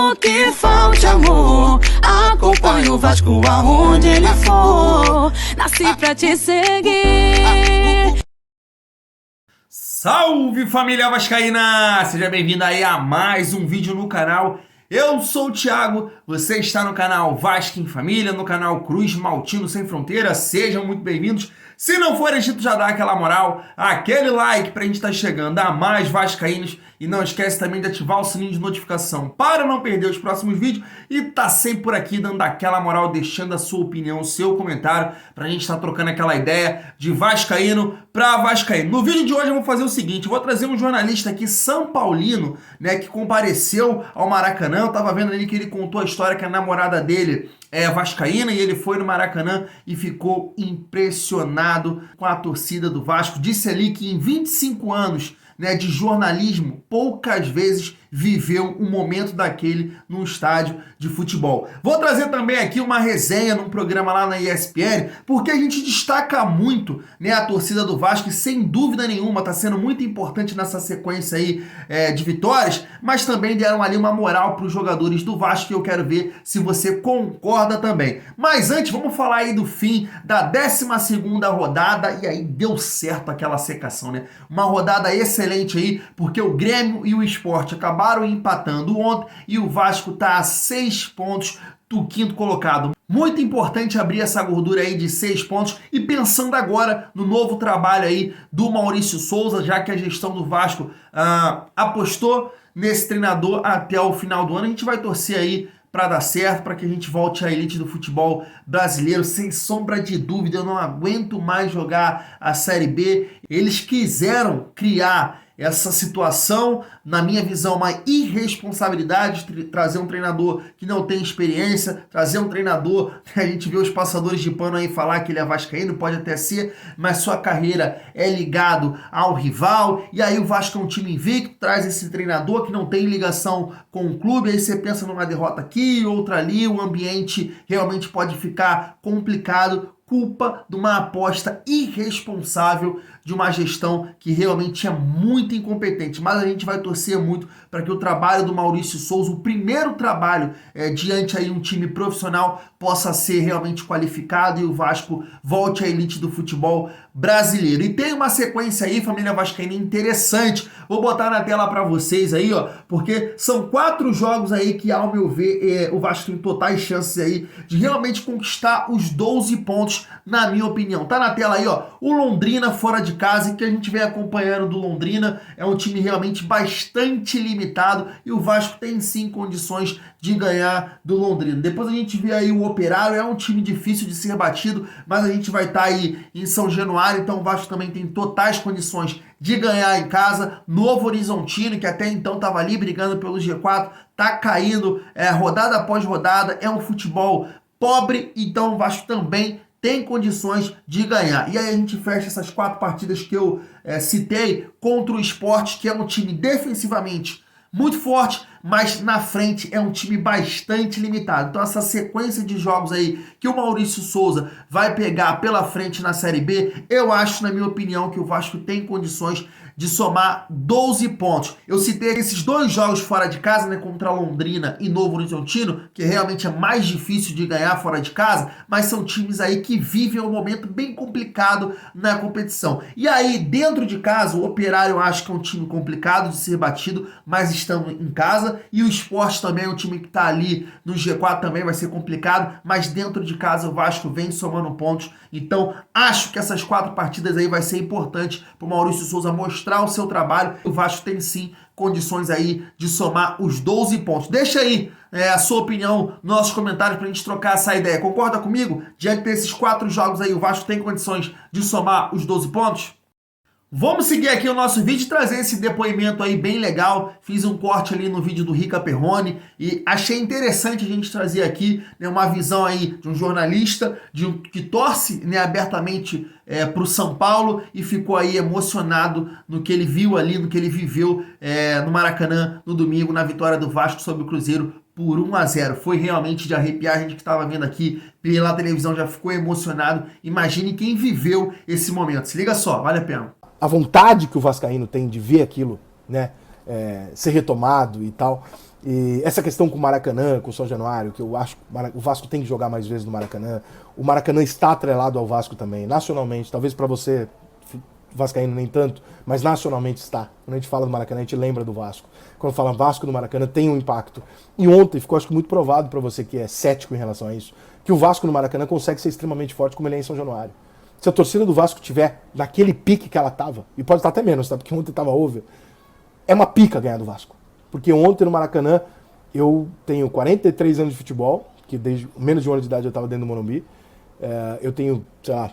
Mesmo que falte amor, acompanho o Vasco aonde ele for. Nasci pra te seguir. Salve, família vascaína! Seja bem-vindo aí a mais um vídeo no canal. Eu sou o Thiago, você está no canal Vasco em Família, no canal Cruz Maltino Sem Fronteira. Sejam muito bem-vindos. Se não for inscrito, já dá aquela moral, aquele like pra gente estar chegando a mais vascaínos. E não esquece também de ativar o sininho de notificação para não perder os próximos vídeos. E tá sempre por aqui dando aquela moral, deixando a sua opinião, o seu comentário, pra gente estar trocando aquela ideia de vascaíno pra vascaíno. No vídeo de hoje eu vou fazer o seguinte, eu vou trazer um jornalista aqui, São Paulino, né, que compareceu ao Maracanã. Eu tava vendo ali que ele contou a história que a namorada dele é vascaína e ele foi no Maracanã e ficou impressionado com a torcida do Vasco. Disse ali que em 25 anos, né, de jornalismo, poucas vezes viveu um momento daquele num estádio de futebol. Vou trazer também aqui uma resenha num programa lá na ESPN, porque a gente destaca muito, né, a torcida do Vasco, e sem dúvida nenhuma está sendo muito importante nessa sequência aí de vitórias, mas também deram ali uma moral para os jogadores do Vasco, que eu quero ver se você concorda também. Mas antes, vamos falar aí do fim da 12ª rodada, e aí deu certo aquela secação, né? Uma rodada excelente aí, porque o Grêmio e o Sport acabaram empatando ontem e o Vasco está a 6 pontos do quinto colocado. Muito importante abrir essa gordura aí de 6 pontos e pensando agora no novo trabalho aí do Maurício Souza, já que a gestão do Vasco apostou nesse treinador até o final do ano. A gente vai torcer aí para dar certo, para que a gente volte à elite do futebol brasileiro. Sem sombra de dúvida, eu não aguento mais jogar a Série B. Eles quiseram criar essa situação, na minha visão, uma irresponsabilidade, trazer um treinador que não tem experiência, trazer um treinador que a gente vê os passadores de pano aí falar que ele é vascaíno, pode até ser, mas sua carreira é ligado ao rival, e aí o Vasco é um time invicto, traz esse treinador que não tem ligação com o clube, aí você pensa numa derrota aqui, outra ali, o ambiente realmente pode ficar complicado, culpa de uma aposta irresponsável de uma gestão que realmente é muito incompetente. Mas a gente vai torcer muito para que o trabalho do Maurício Souza, o primeiro trabalho diante aí um time profissional, possa ser realmente qualificado e o Vasco volte à elite do futebol brasileiro. E tem uma sequência aí, família vascaína, interessante. Vou botar na tela para vocês aí, ó, porque são 4 jogos aí que, ao meu ver, o Vasco tem totais chances aí de realmente conquistar os 12 pontos, na minha opinião. Tá na tela aí, ó, o Londrina fora de casa, e que a gente vem acompanhando do Londrina, é um time realmente bastante limitado e o Vasco tem sim condições de ganhar do Londrina. Depois a gente vê aí o Operário, é um time difícil de ser batido, mas a gente vai estar aí em São Januário, então o Vasco também tem totais condições de ganhar em casa. Novo Horizontino, que até então estava ali brigando pelo G4, tá caindo rodada após rodada, é um futebol pobre, então o Vasco também tem condições de ganhar. E aí a gente fecha essas 4 partidas que eu citei contra o Sport, que é um time defensivamente muito forte, mas na frente é um time bastante limitado. Então essa sequência de jogos aí que o Maurício Souza vai pegar pela frente na Série B, eu acho, na minha opinião, que o Vasco tem condições de somar 12 pontos. Eu citei esses 2 jogos fora de casa, né, contra Londrina e Novo Horizontino, que realmente é mais difícil de ganhar fora de casa, mas são times aí que vivem um momento bem complicado na competição. E aí, dentro de casa, o Operário eu acho que é um time complicado de ser batido, mas estamos em casa, e o Sport também é um time que está ali no G4, também vai ser complicado, mas dentro de casa o Vasco vem somando pontos. Então, acho que essas 4 partidas aí vai ser importante para o Maurício Souza mostrar o seu trabalho. O Vasco tem sim condições aí de somar os 12 pontos. Deixa aí a sua opinião nos nossos comentários pra gente trocar essa ideia. Concorda comigo? Diante desses 4 jogos aí, o Vasco tem condições de somar os 12 pontos? Vamos seguir aqui o nosso vídeo e trazer esse depoimento aí bem legal. Fiz um corte ali no vídeo do Rica Perrone e achei interessante a gente trazer aqui, né, uma visão aí de um jornalista que torce, né, abertamente para o São Paulo e ficou aí emocionado no que ele viu ali, no que ele viveu no Maracanã no domingo, na vitória do Vasco sobre o Cruzeiro por 1-0. Foi realmente de arrepiar. A gente que estava vendo aqui pela televisão já ficou emocionado. Imagine quem viveu esse momento. Se liga só, vale a pena. A vontade que o vascaíno tem de ver aquilo, né, ser retomado e tal. E essa questão com o Maracanã, com o São Januário, que eu acho que o Vasco tem que jogar mais vezes no Maracanã. O Maracanã está atrelado ao Vasco também, nacionalmente. Talvez para você, vascaíno, nem tanto, mas nacionalmente está. Quando a gente fala do Maracanã, a gente lembra do Vasco. Quando fala Vasco no Maracanã, tem um impacto. E ontem ficou, acho que, muito provado para você que é cético em relação a isso, que o Vasco no Maracanã consegue ser extremamente forte como ele é em São Januário. Se a torcida do Vasco tiver naquele pique que ela estava, e pode estar até menos, tá? Porque ontem estava over, é uma pica ganhar do Vasco. Porque ontem no Maracanã, eu tenho 43 anos de futebol, que desde menos de um ano de idade eu estava dentro do Morumbi. Eu tenho, sei lá,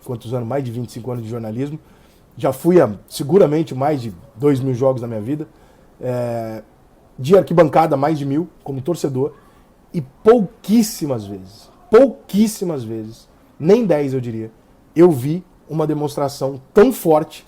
quantos anos? Mais de 25 anos de jornalismo. Já fui a, seguramente, mais de 2.000 jogos na minha vida. De arquibancada, mais de 1.000, como torcedor. E pouquíssimas vezes, nem 10 eu diria, eu vi uma demonstração tão forte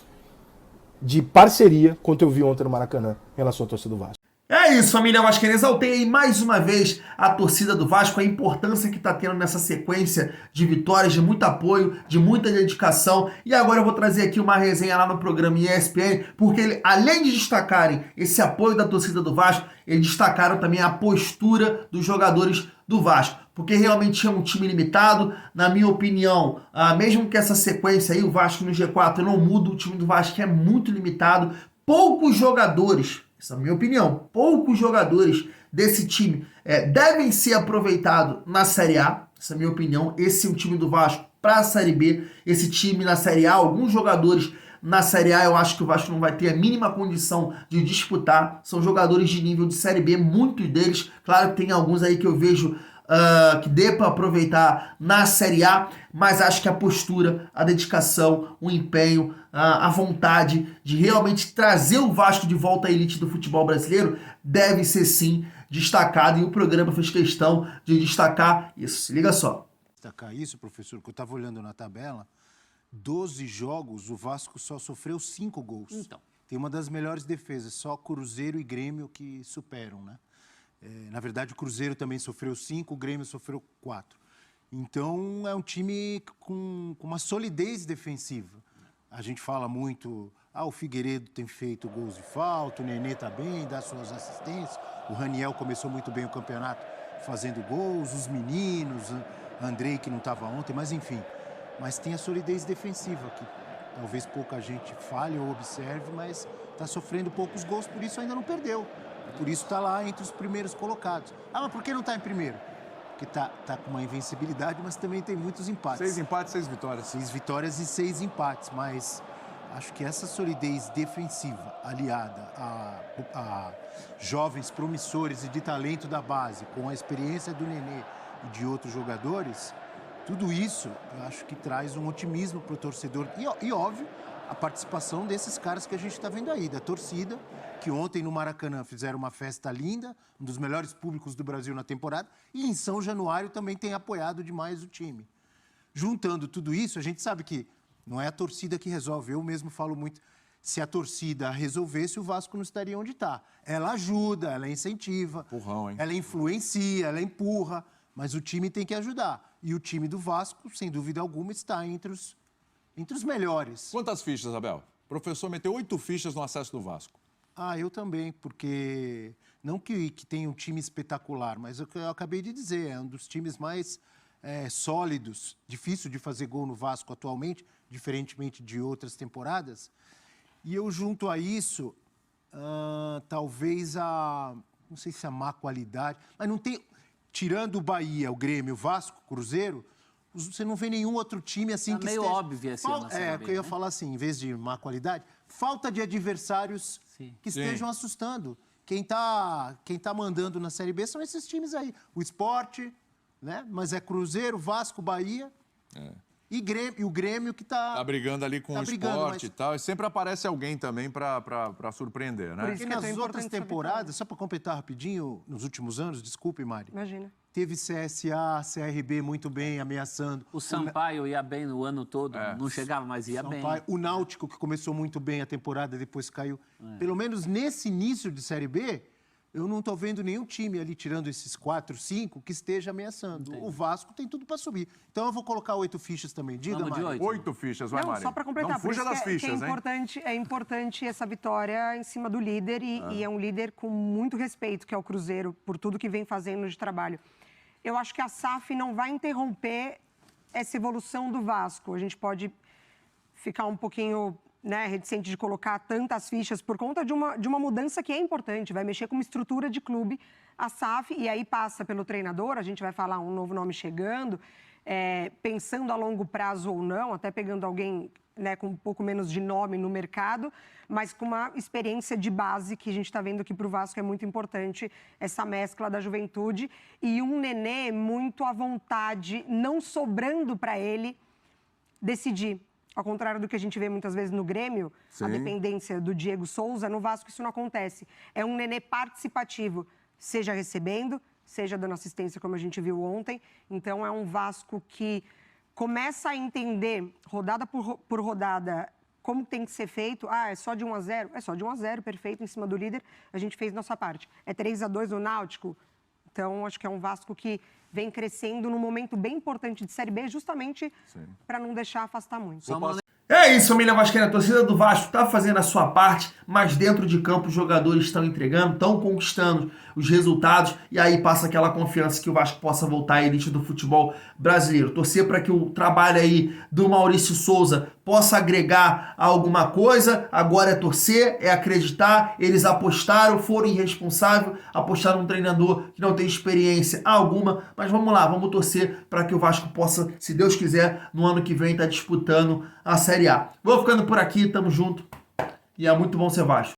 de parceria quanto eu vi ontem no Maracanã em relação à torcida do Vasco. É isso, família vascaína. Exaltei aí mais uma vez a torcida do Vasco, a importância que está tendo nessa sequência de vitórias, de muito apoio, de muita dedicação. E agora eu vou trazer aqui uma resenha lá no programa ESPN, porque além de destacarem esse apoio da torcida do Vasco, eles destacaram também a postura dos jogadores do Vasco. Porque realmente é um time limitado, na minha opinião, mesmo que essa sequência aí, o Vasco no G4 não muda, o time do Vasco é muito limitado, poucos jogadores, essa é a minha opinião, poucos jogadores desse time devem ser aproveitados na Série A, essa é a minha opinião, esse é o time do Vasco para a Série B, esse time na Série A, alguns jogadores na Série A eu acho que o Vasco não vai ter a mínima condição de disputar, são jogadores de nível de Série B, muitos deles, claro que tem alguns aí que eu vejo que dê para aproveitar na Série A, mas acho que a postura, a dedicação, o empenho, a vontade de realmente trazer o Vasco de volta à elite do futebol brasileiro deve ser sim destacado, e o programa fez questão de destacar isso. Se liga só. Destacar isso, professor, que eu estava olhando na tabela, 12 jogos, o Vasco só sofreu 5 gols. Então. Tem uma das melhores defesas, só Cruzeiro e Grêmio que superam, né? Na verdade, o Cruzeiro também sofreu 5, o Grêmio sofreu 4. Então, é um time com uma solidez defensiva. A gente fala muito, o Figueiredo tem feito gols de falta, o Nenê está bem, dá suas assistências, o Raniel começou muito bem o campeonato fazendo gols, os meninos, Andrei que não estava ontem, mas enfim. Mas tem a solidez defensiva, que talvez pouca gente fale ou observe, mas está sofrendo poucos gols, por isso ainda não perdeu. Por isso está lá entre os primeiros colocados. Mas por que não está em primeiro? Porque tá com uma invencibilidade, mas também tem muitos empates. 6 empates, 6 vitórias. 6 vitórias e 6 empates, mas acho que essa solidez defensiva, aliada a jovens promissores e de talento da base, com a experiência do Nenê e de outros jogadores, tudo isso eu acho que traz um otimismo para o torcedor. E óbvio, a participação desses caras que a gente está vendo aí, da torcida, que ontem no Maracanã fizeram uma festa linda, um dos melhores públicos do Brasil na temporada, e em São Januário também tem apoiado demais o time. Juntando tudo isso, a gente sabe que não é a torcida que resolve. Eu mesmo falo muito, se a torcida resolvesse, o Vasco não estaria onde está. Ela ajuda, ela incentiva, Empurrão, hein? ela influencia, ela empurra, mas o time tem que ajudar. E o time do Vasco, sem dúvida alguma, está entre os melhores. Quantas fichas, Abel? O professor meteu 8 fichas no acesso do Vasco. Eu também, porque não que tenha um time espetacular, mas o que eu acabei de dizer, é um dos times mais sólidos, difícil de fazer gol no Vasco atualmente, diferentemente de outras temporadas. E eu junto a isso, talvez não sei se a má qualidade, mas não tem, tirando o Bahia, o Grêmio, o Vasco, o Cruzeiro, você não vê nenhum outro time assim que meio esteja... óbvio assim na Série B, eu ia falar assim, em vez de má qualidade, falta de adversários que estejam assustando. Quem tá mandando na Série B são esses times aí. O Sport, né? Mas é Cruzeiro, Vasco, Bahia. E o Grêmio que tá brigando ali com o Sport e tal. E sempre aparece alguém também para surpreender, né? Porque nas outras temporadas, só para completar rapidinho, nos últimos anos, desculpe, Mari. Imagina. Teve CSA, CRB muito bem, ameaçando. O Sampaio ia bem no ano todo, não chegava, mas ia bem. O Náutico, que começou muito bem a temporada, depois caiu. Pelo menos nesse início de Série B, eu não estou vendo nenhum time ali, tirando esses 4, 5, que esteja ameaçando. O Vasco tem tudo para subir. Então eu vou colocar 8 fichas também. Diga, Vamos de Mari. 8. 8 fichas, vai, Não, Mari. só para completar, Não fuja das que fichas, hein? é importante essa vitória em cima do líder e é um líder com muito respeito, que é o Cruzeiro, por tudo que vem fazendo de trabalho. Eu acho que a SAF não vai interromper essa evolução do Vasco. A gente pode ficar um pouquinho, né, reticente de colocar tantas fichas por conta de uma mudança que é importante, vai mexer com uma estrutura de clube, a SAF, e aí passa pelo treinador, a gente vai falar um novo nome chegando, pensando a longo prazo ou não, até pegando alguém, né, com um pouco menos de nome no mercado, mas com uma experiência de base que a gente está vendo que para o Vasco é muito importante, essa mescla da juventude e um Nenê muito à vontade, não sobrando para ele decidir. Ao contrário do que a gente vê muitas vezes no Grêmio, a dependência do Diego Souza, no Vasco isso não acontece. É um Nenê participativo, seja recebendo, seja dando assistência, como a gente viu ontem. Então, é um Vasco que começa a entender, rodada por rodada, como tem que ser feito. É só de 1-0? É só de 1-0, perfeito, em cima do líder. A gente fez nossa parte. É 3-2 no Náutico? Então, acho que é um Vasco que vem crescendo num momento bem importante de Série B, justamente para não deixar afastar muito. É isso, família vascaína. A torcida do Vasco tá fazendo a sua parte, mas dentro de campo os jogadores estão entregando, estão conquistando os resultados e aí passa aquela confiança que o Vasco possa voltar à elite do futebol brasileiro. Torcer para que o trabalho aí do Maurício Souza possa agregar alguma coisa. Agora é torcer, é acreditar. Eles apostaram, foram irresponsáveis, apostaram num treinador que não tem experiência alguma, mas vamos lá, vamos torcer para que o Vasco possa, se Deus quiser, no ano que vem estar disputando a Série A. Vou ficando por aqui, tamo junto e é muito bom ser Vasco.